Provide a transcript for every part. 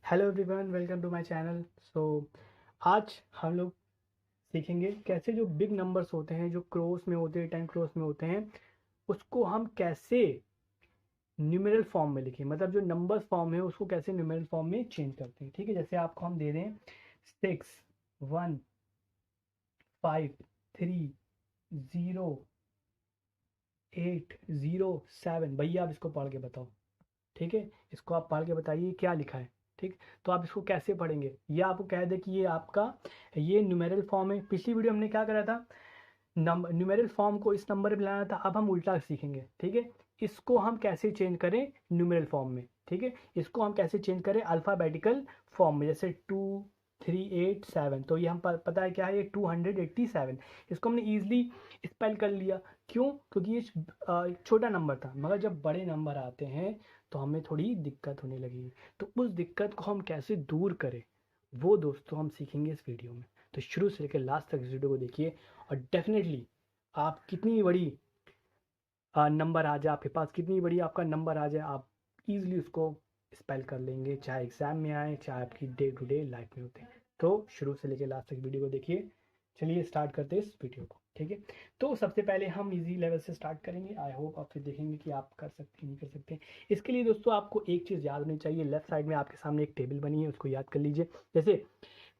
Hello everyone, welcome to my channel. आज हम लोग सीखेंगे कैसे जो बिग नंबर्स होते हैं, जो क्रोस में होते हैं, 10 क्रोस में होते हैं, उसको हम कैसे न्यूमेरल फॉर्म में लिखें। मतलब जो नंबर फॉर्म है उसको कैसे न्यूमेरल फॉर्म में चेंज करते हैं। ठीक है, जैसे आपको हम दे दें 6, 1, 5, 3, 0, 8, 0, 7। भैया आप इसको पढ़ के बताओ। ठीक है, इसको आप पढ़ के बताइए क्या लिखा है। ठीक, तो आप इसको कैसे पढ़ेंगे, ये आपको कह दे कि ये आपका ये न्यूमेरल फॉर्म है। पिछली वीडियो हमने क्या करा था, नंबर न्यूमेरल फॉर्म को इस नंबर में लाना था। अब हम उल्टा सीखेंगे। ठीक है, इसको हम कैसे चेंज करें न्यूमेरल फॉर्म में। ठीक है, इसको हम कैसे चेंज करें अल्फ़ाबेटिकल फॉर्म में, जैसे 2, 3, 8, 7। तो ये हम पता है क्या है, ये 287। इसको हमने ईजिली स्पेल कर लिया। क्यों? क्योंकि ये छोटा नंबर था, मगर जब बड़े नंबर आते हैं तो हमें थोड़ी दिक्कत होने लगी। तो उस दिक्कत को हम कैसे दूर करें, वो दोस्तों हम सीखेंगे इस वीडियो में। तो शुरू से लेकर लास्ट तक इस वीडियो को देखिए, और डेफिनेटली आप कितनी बड़ी नंबर आ जाए आपके पास, कितनी बड़ी आपका नंबर आ जाए, आप इजीली उसको स्पेल कर लेंगे, चाहे एग्जाम में आए, चाहे आपकी डे टू डे लाइफ में होते हैं। तो शुरू से लेकर लास्ट तक वीडियो को देखिए। चलिए स्टार्ट करते हैं इस वीडियो को। ठीक है, तो सबसे पहले हम इजी लेवल से स्टार्ट करेंगे। आई होप आप फिर देखेंगे कि आप कर सकते हैं नहीं कर सकते। इसके लिए दोस्तों आपको एक चीज़ याद होनी चाहिए। लेफ्ट साइड में आपके सामने एक टेबल बनी है, उसको याद कर लीजिए। जैसे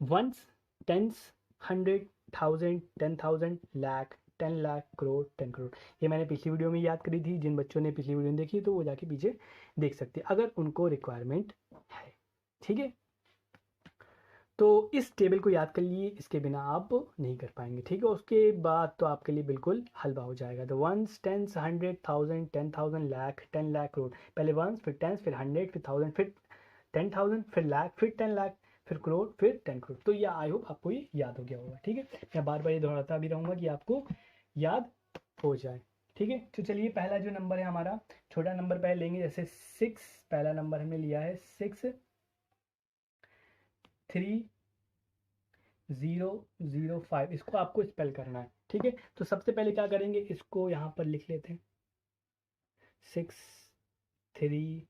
वंस, टेंस, 100, 1000, 10,000, लाख, 10 लाख, करोड़, 10 करोड़। ये मैंने पिछली वीडियो में याद करी थी। जिन बच्चों ने पिछली वीडियो देखी तो वो जाके पीछे देख सकते हैं अगर उनको रिक्वायरमेंट है। ठीक है, तो इस टेबल को याद कर लिए, इसके बिना आप नहीं कर पाएंगे। ठीक है, उसके बाद तो आपके लिए बिल्कुल हलवा हो जाएगा। तो वंस, टेंस, 100, 1000, 10,000, लाख, 10 लाख, करोड़। पहले वंस, फिर टेंस, फिर 100, फिर 1000, फिर 10,000, फिर लाख, फिर 10 लाख, फिर करोड़, फिर 10 करोड़। तो ये आई होप आपको ये याद हो गया होगा। ठीक है, मैं बार बार ये दोहराता भी रहूंगा कि आपको याद हो जाए। ठीक है, तो चलिए पहला जो नंबर है हमारा, छोटा नंबर पहले लेंगे। जैसे 6, पहला नंबर हमने लिया है 6, 3, 0, 0, 5। इसको आपको स्पेल करना है। ठीक है, तो सबसे पहले क्या करेंगे, इसको यहाँ पर लिख लेते हैं 6, 3,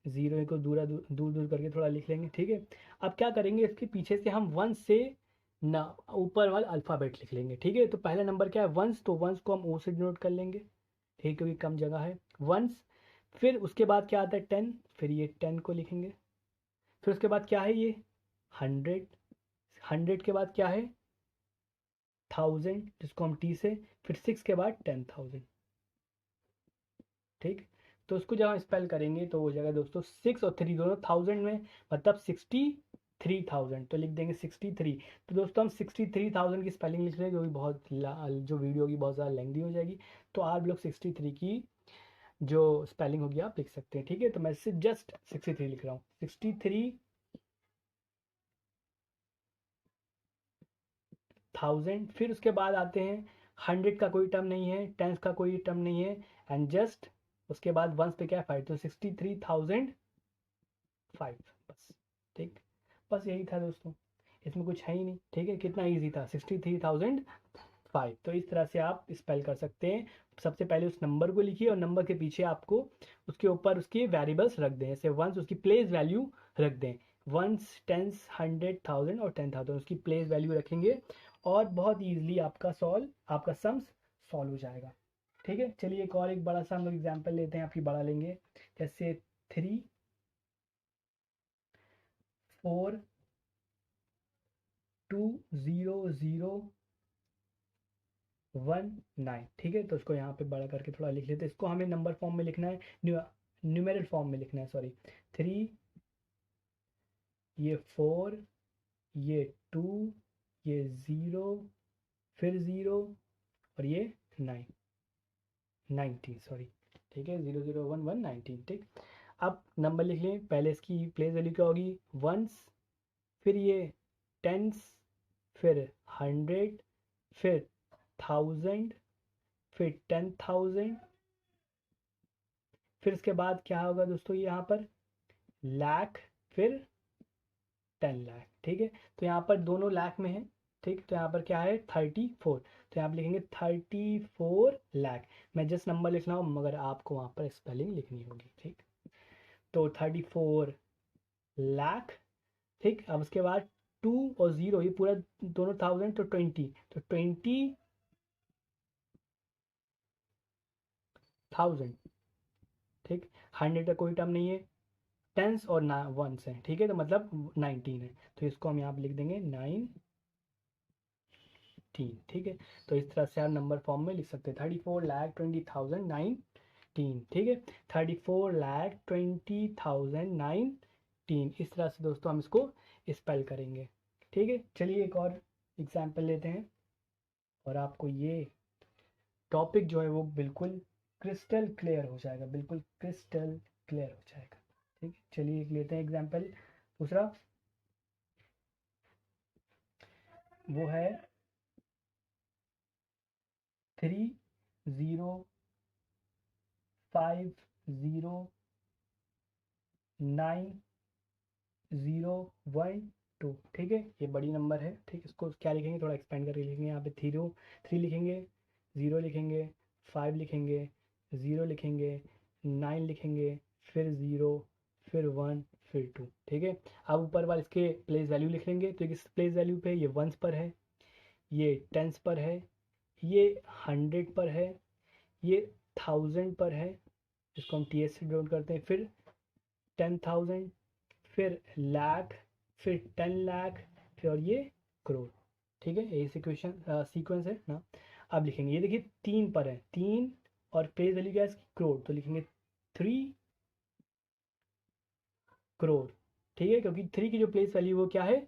0 को दूर दूर दूर करके थोड़ा लिख लेंगे। ठीक है, अब क्या करेंगे, इसके पीछे से हम वन से ना ऊपर वाला अल्फ़ाबेट लिख लेंगे। ठीक है, तो पहला नंबर क्या है, वंस। तो वंस को हम ओ से डिनोट कर लेंगे। ठीक है, क्योंकि कम जगह है वंस। फिर उसके बाद क्या आता है 10, फिर ये 10 को लिखेंगे। फिर उसके बाद क्या है ये 100। 100 के बाद क्या है 1000, जिसको हम टी से, फिर 6 के बाद 10,000। ठीक, तो उसको जब हम स्पेल करेंगे तो हो जाएगा दोस्तों 6 और 3 दोनों 1000 में, मतलब 63,000। तो लिख देंगे 63। तो दोस्तों हम 63,000 की स्पेलिंग लिख रहे हैं, क्योंकि जो वीडियो की बहुत ज़्यादा लेंदी हो जाएगी। तो आप लोग 63 की जो स्पेलिंग होगी आप लिख सकते हैं। ठीक है, तो मैं सिर्फ जस्ट 63 लिख रहा हूँ, 63,000। फिर उसके बाद आते हैं 100 का कोई टर्म नहीं है, 10 का कोई टर्म नहीं है, एंड जस्ट उसके बाद वंस पे क्या है 5। तो 63,005 बस। ठीक, बस यही था दोस्तों, इसमें कुछ है ही नहीं। ठीक है, कितना इजी था, 63,005। तो इस तरह से आप स्पेल कर सकते हैं। सबसे पहले उस नंबर को लिखिए, और नंबर के पीछे आपको उसके ऊपर उसके वेरिएबल्स रख दें। जैसे वंस उसकी प्लेस वैल्यू रख दें, वंस, टेंस, 100, 1000 और 10,000 उसकी प्लेस वैल्यू रखेंगे, और बहुत ईजिली आपका सम्स सॉल्व हो जाएगा। ठीक है, चलिए एक बड़ा सा हम लोग एग्जाम्पल लेते हैं। आपकी बड़ा लेंगे, जैसे 3, 4, 2, 0, 0, 1, 9। ठीक है, तो उसको यहाँ पे बड़ा करके थोड़ा लिख लेते हैं। इसको हमें नंबर फॉर्म में लिखना है, न्यूमेरल फॉर्म में लिखना है, सॉरी। 3, ये 4, ये 2, ये 0, फिर 0, और ये 19, सॉरी। ठीक है, 0, 0, 1, 1, 19। ठीक, अब नंबर लिख लें। पहले इसकी प्लेस वैल्यू क्या होगी, वंस, फिर ये टेंस, फिर 100, फिर 1000, फिर 10,000। फिर इसके बाद क्या होगा दोस्तों, ये यहाँ पर लाख, फिर 10 लाख। ठीक है, तो यहाँ पर दोनों लाख में है। ठीक, तो यहाँ पर क्या है 34। तो यहाँ पर लिखेंगे 34 लाख। मैं जस्ट नंबर लिख रहा हूँ, मगर आपको वहाँ पर स्पेलिंग लिखनी होगी। ठीक, तो 34 लाख ठीक। अब उसके बाद 2 और 0 ये पूरा दोनों 1000 तो 20, तो 20,000। ठीक। 100 का कोई टर्म नहीं है, टेंस और ना वंस है, ठीक है, तो मतलब 19 है, तो इसको हम यहाँ पे लिख देंगे 19। ठीक है, तो इस तरह से आप नंबर फॉर्म में लिख सकते हैं 34,20,019। ठीक है, 34,20,019, इस तरह से दोस्तों हम इसको स्पेल करेंगे। ठीक है, चलिए एक और एग्जाम्पल लेते हैं और आपको ये टॉपिक जो है वो बिल्कुल क्रिस्टल क्लियर हो जाएगा, बिल्कुल क्रिस्टल क्लियर हो जाएगा। ठीक है, चलिए एक लेते हैं एग्जाम्पल दूसरा, वो है 3,0,5,0,9,0,1,2। ठीक है, ये बड़ी नंबर है। ठीक, इसको क्या लिखेंगे, थोड़ा एक्सपेंड करके लिखेंगे। यहाँ पे 3 लिखेंगे, 0 लिखेंगे, 5 लिखेंगे, 0 लिखेंगे, 9 लिखेंगे, फिर 0, फिर 1, फिर 2। ठीक है, अब ऊपर वाले इसके प्लेस वैल्यू लिख लेंगे, तो किस प्लेस वैल्यू पे, ये वंस पर है, ये टेंस पर है, ये 100 पर है, ये 1000 पर है, जिसको हम TS से डिनोट करते हैं, फिर 10,000, फिर लाख, फिर 10 लाख, फिर और ये करोड़। ठीक है, यही सीक्वेंस है ना। अब लिखेंगे, ये देखिए 3 पर है, 3 और प्लेस वैल्यू क्या है इसकी, करोड़, तो लिखेंगे 3 करोड़। ठीक है, क्योंकि 3 की जो प्लेस वैल्यू वो क्या है,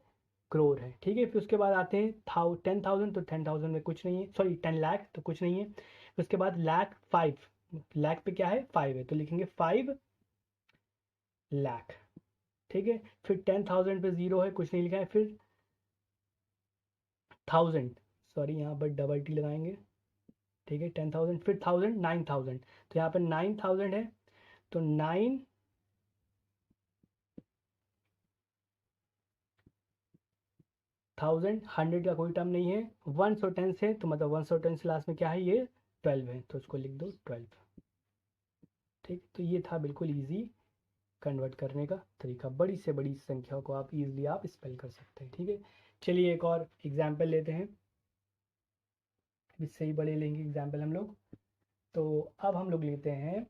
करोड़ है। ठीक है, फिर उसके बाद आते हैं 10,000, तो 10,000 में कुछ नहीं है, सॉरी 10 लाख तो कुछ नहीं है। फिर उसके बाद लाख, 5 लाख पे क्या है, 5 है, तो लिखेंगे 5 लाख। ठीक है, फिर 10,000 पे 0 है, कुछ नहीं लिखा है, फिर 1000, सॉरी यहाँ पर डबल टी लगाएंगे। ठीक है, 10,000, फिर 1000, 9,000, तो यहाँ पर 9,000 है, तो 9,000, 100 का कोई टर्म नहीं है, 1 और 10 है, तो मतलब 1 और 10 से लास्ट में क्या है, ये 12 है, तो उसको लिख दो 12। ठीक, तो ये था बिल्कुल ईजी कन्वर्ट करने का तरीका, बड़ी से बड़ी संख्या को आप इजीली आप स्पेल कर सकते हैं। ठीक है, चलिए एक और एग्जाम्पल लेते हैं, इससे ही बड़े लेंगे एग्जाम्पल हम लोग। तो अब हम लोग लेते हैं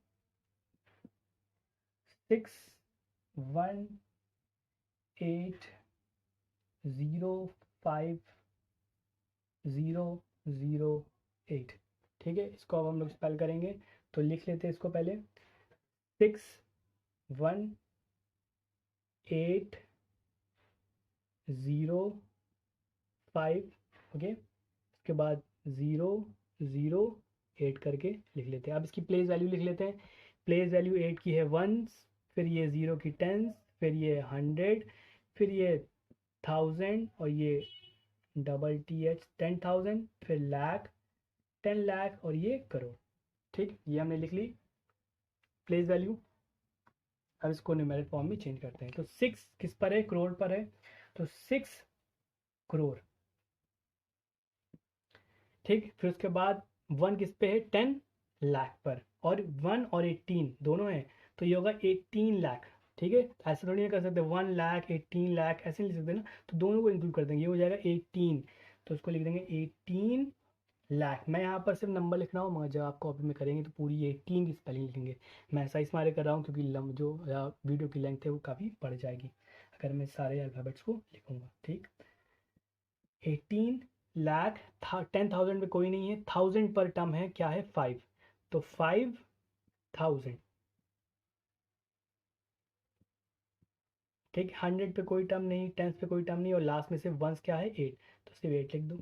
618,0,008। ठीक है, इसको अब हम लोग स्पेल करेंगे, तो लिख लेते हैं इसको पहले 618,005। ओके, उसके बाद 0,0,8 करके लिख लेते हैं। अब इसकी प्लेस वैल्यू लिख लेते हैं, प्लेस वैल्यू 8 की है वंस, फिर ये 0 की टेंस, फिर ये 100, फिर ये 1000 और ये डबल TH 10,000, फिर लाख, 10 लाख और ये करोड़। ठीक, ये हमने लिख ली प्लेस वैल्यू। अब इसको न्यूमेरिक फॉर्म में चेंज करते हैं, तो 6 किस पर है, करोड़ पर है, तो 6 करोड़। ठीक, फिर उसके बाद 1 किस पे है, 10 लाख पर, और 1 और 18 दोनों हैं, तो ये होगा 18 लाख। ठीक है, तो ऐसे थोड़ी ना कर सकते 1 लाख 18 लाख, ऐसे नहीं लिख सकते ना, तो दोनों को इंक्लूड कर देंगे, ये हो जाएगा 18, तो उसको लिख देंगे 18 लाख। मैं यहाँ पर सिर्फ नंबर लिख रहा हूँ, मगर जब आप कॉपी में करेंगे तो पूरी 18 की स्पेलिंग लिखेंगे। मैं ऐसा इस मारे कर रहा हूँ क्योंकि जो वीडियो की लेंथ है वो काफ़ी बढ़ जाएगी अगर मैं सारे अल्फ़ाबेट्स को लिखूँगा। ठीक, 18 लाख, 10,000 पे कोई नहीं है, 1000 पर टर्म है, क्या है, 5, तो 5,000। ठीक, 100 पे कोई टर्म नहीं, 10 पे कोई टर्म नहीं, और लास्ट में सिर्फ वंस क्या है, 8, तो सिर्फ 8 लिख दो।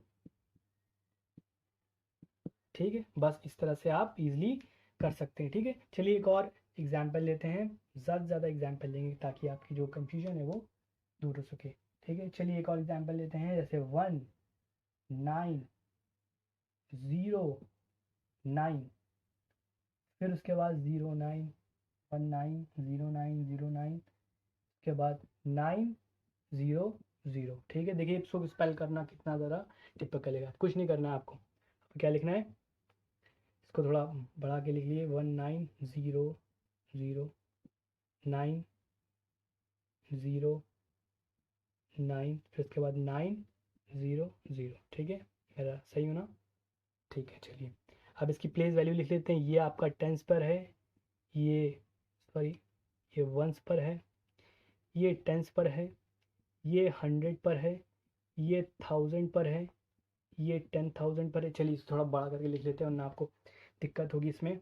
ठीक है, बस इस तरह से आप इजीली कर सकते हैं। ठीक है, चलिए एक और एग्जाम्पल लेते हैं, ज़्यादा से ज़्यादा एग्जाम्पल लेंगे ताकि आपकी जो कंफ्यूजन है वो दूर हो सके। ठीक है, चलिए एक और एग्जाम्पल लेते हैं, जैसे 1909, फिर उसके बाद 09190909, उसके बाद 900। ठीक है, देखिए इसको स्पेल करना कितना ज़रा टिपिकल है, कुछ नहीं करना है आपको, क्या लिखना है, इसको थोड़ा बढ़ा के लिख लिए, 1900, 900, 9, फिर उसके बाद 900, ठीक है, मेरा सही होना, ठीक है। चलिए अब इसकी प्लेस वैल्यू लिख लेते हैं। ये आपका टेंस पर है, ये सॉरी ये वंस पर है, ये टेंस पर है, ये 100 पर है, ये 1000 पर है, ये 10,000 पर है। चलिए इसे थोड़ा बड़ा करके लिख लेते हैं वरना आपको दिक्कत होगी इसमें।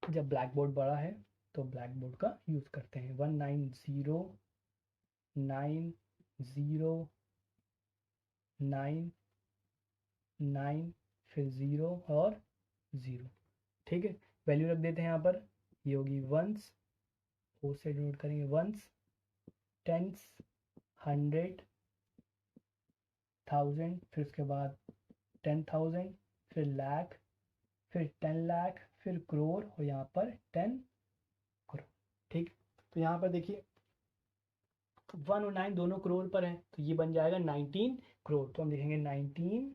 जब ब्लैक बोर्ड बड़ा है तो ब्लैक बोर्ड का यूज़ करते हैं। 190,999 फिर 0 और 0, ठीक है। वैल्यू रख देते हैं यहाँ पर, ये होगी वंस, ओ से नोट करेंगे वंस, टेंस, 100, 1000, फिर उसके बाद 10,000, फिर लाख, फिर 10 लाख, फिर करोड़ और यहाँ पर 10 करोड़, ठीक। तो यहाँ पर देखिए 1 और 9 दोनों करोड़ पर हैं तो ये बन जाएगा 19 करोड़। तो हम लिखेंगे 19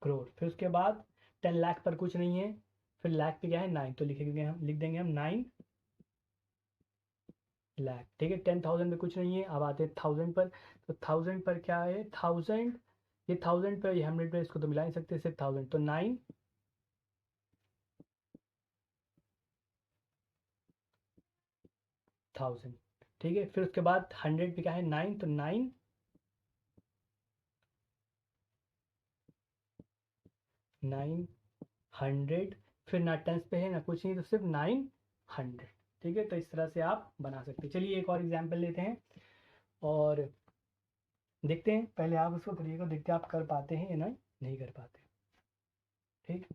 करोड़। फिर उसके बाद 10 लाख पर कुछ नहीं है, फिर लाख पे क्या है 9, तो लिखेंगे हम, लिख देंगे हम 9 लाख, ठीक है। 10,000 पे कुछ नहीं है। अब आते हैं 1000 पर, तो 1000 पर क्या है 1000, ये 1000 पर, ये 100 पर, इसको तो मिला नहीं सकते, सिर्फ 1000, तो 9,000, ठीक है। फिर उसके बाद 100 पे क्या है 9, तो 900, फिर ना टेंस पे है ना कुछ नहीं, तो सिर्फ 900, ठीक है। तो इस तरह से आप बना सकते हैं। चलिए एक और एग्जाम्पल लेते हैं और देखते हैं। पहले आप उसको करिएगा, देखते हैं आप कर पाते हैं या नहीं नहीं कर पाते, ठीक।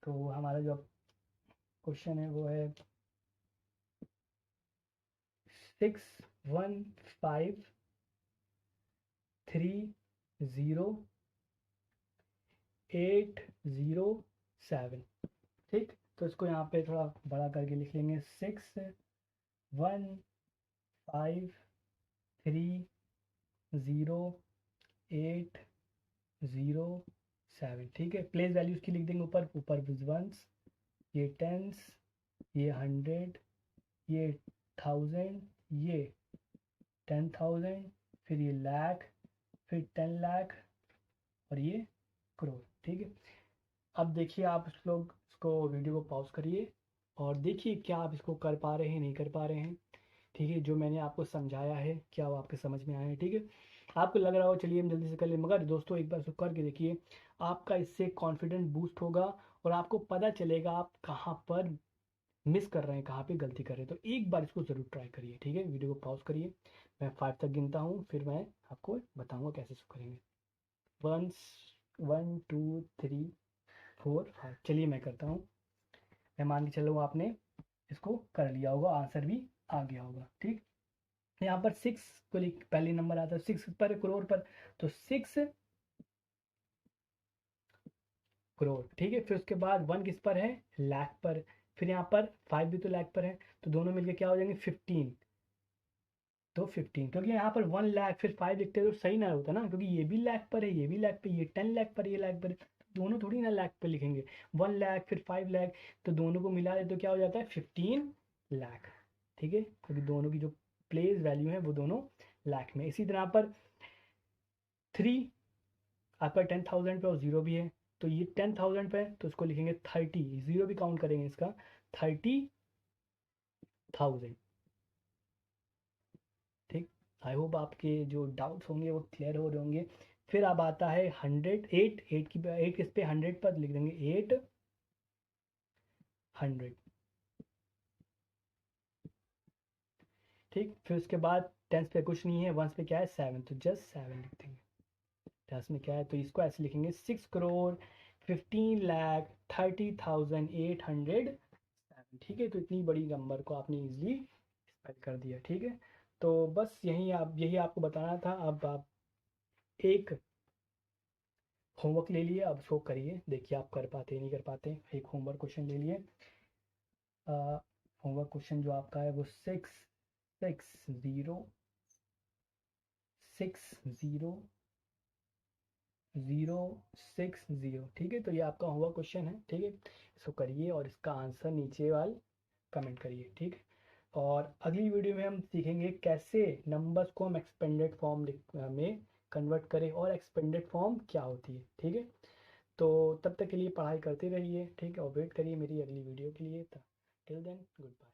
तो हमारा जो क्वेश्चन है वो है 61530,807, ठीक। तो इसको यहाँ पे थोड़ा बड़ा करके लिख लेंगे, 61530,807, ठीक है। प्लेस वैल्यूज की लिख देंगे ऊपर, ऊपर वंस, ये टेंस, ये 100, ये 1000, ये 10,000, फिर ये लाख, फिर 10 लाख और ये करोड़, ठीक है। अब देखिए आप इस लोग इसको वीडियो को पॉज करिए और देखिए क्या आप इसको कर पा रहे हैं नहीं कर पा रहे हैं, ठीक है। जो मैंने आपको समझाया है क्या वो आपके समझ में आया है, ठीक है। आपको लग रहा हो चलिए हम जल्दी से कर ले, मगर दोस्तों एक बार इसको करके देखिए, आपका इससे कॉन्फिडेंस बूस्ट होगा और आपको पता चलेगा आप कहाँ पर मिस कर रहे हैं, कहाँ पे गलती कर रहे हैं। तो एक बार इसको ज़रूर ट्राई करिए, ठीक है। वीडियो को पॉज करिए, मैं 5 तक गिनता हूँ, फिर मैं आपको बताऊँगा कैसे इसको करेंगे। 1 2 3 4 5, चलिए मैं करता हूँ। मैं मान के चलो आपने इसको कर लिया होगा, आंसर भी आ गया होगा, ठीक। यहाँ पर 6 को लिख, पहले नंबर आता है 6 पर, करोड़ पर, तो 6 करोड़, ठीक है। फिर उसके बाद 1 किस पर है लाख पर, फिर यहाँ पर 5 भी तो लाख पर है, तो दोनों मिलके क्या हो जाएंगे 15, तो 15, क्योंकि यहाँ पर 1 लाख फिर 5 लिखते तो सही ना होता ना, क्योंकि ये भी लाख पर है, ये भी लाख पे, ये 10 लाख पर, ये लाख पर, दोनों थोड़ी ना लाख पर लिखेंगे। 1 लाख फिर 5 लाख, तो दोनों को मिला दे तो क्या हो जाता है 15 लाख, ठीक है, क्योंकि दोनों की जो प्लेस वैल्यू है वो दोनों लाख में। इसी तरह पर 3 आपका 10,000 पे और 0 भी है, तो ये 10,000 पे तो उसको लिखेंगे 30, 0 भी काउंट करेंगे इसका, 30,000, ठीक। आई होप आपके जो डाउट्स होंगे वो क्लियर हो रहे होंगे। फिर अब आता है 100, 8 की 8 किस पे 100 पर लिख देंगे 800, ठीक। फिर उसके बाद टेंस पे कुछ नहीं है, वंस पे क्या है 7, तो जस्ट 7 लिख देंगे। टेंस में क्या है तो इसको ऐसे लिखेंगे 6,15,30,807, ठीक है। तो इतनी बड़ी नंबर को आपने इजीली स्पेल कर दिया, ठीक है। तो बस यही आपको बताना था। अब आप एक होमवर्क ले लिए, अब उसको करिए, देखिए आप कर पाते नहीं कर पाते। एक होमवर्क क्वेश्चन ले लिए, होमवर्क क्वेश्चन जो आपका है वो 660,060, ठीक है। तो ये आपका होमवर्क क्वेश्चन है, ठीक है। इसको करिए और इसका आंसर नीचे वाल कमेंट करिए, ठीक है। और अगली वीडियो में हम सीखेंगे कैसे नंबर्स को हम एक्सपेंडेड फॉर्म में कन्वर्ट करें और एक्सपेंडेड फॉर्म क्या होती है। ठीक है, तो तब तक के लिए पढ़ाई करते रहिए, ठीक है, और वेट करिए मेरी अगली वीडियो के लिए। Till then good bye.